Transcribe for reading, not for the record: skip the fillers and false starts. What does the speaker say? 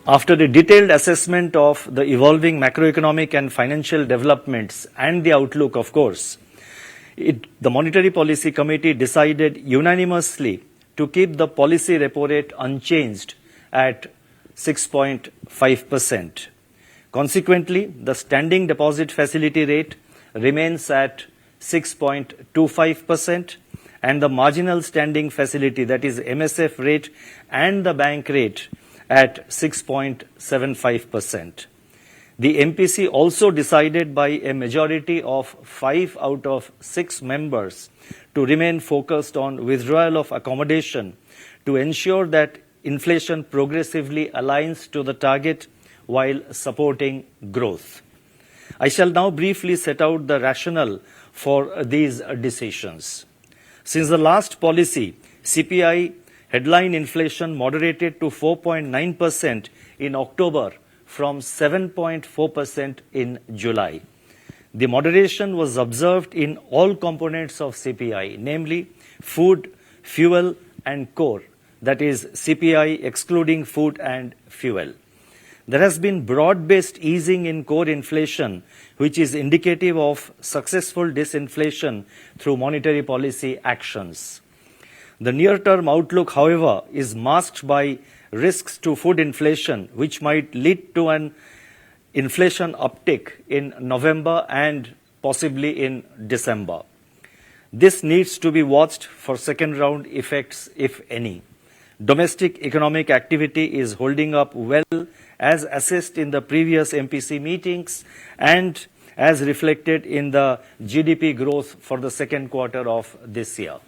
After a detailed assessment of the evolving macroeconomic and financial developments and the outlook, of course, the Monetary Policy Committee decided unanimously to keep the policy repo rate unchanged at 6.5%. Consequently, the standing deposit facility rate remains at 6.25%, and the marginal standing facility, that is MSF rate, and the bank rate at 6.75%. The MPC also decided by a majority of 5 out of 6 members to remain focused on withdrawal of accommodation to ensure that inflation progressively aligns to the target while supporting growth. I shall now briefly set out the rationale for these decisions. Since the last policy, CPI headline inflation moderated to 4.9% in October from 7.4% in July. The moderation was observed in all components of CPI, namely food, fuel, and core, that is CPI excluding food and fuel. There has been broad-based easing in core inflation, which is indicative of successful disinflation through monetary policy actions. The near-term outlook, however, is masked by risks to food inflation, which might lead to an inflation uptick in November and possibly in December. This needs to be watched for second-round effects, if any. Domestic economic activity is holding up well as assessed in the previous MPC meetings and as reflected in the GDP growth for the second quarter of this year.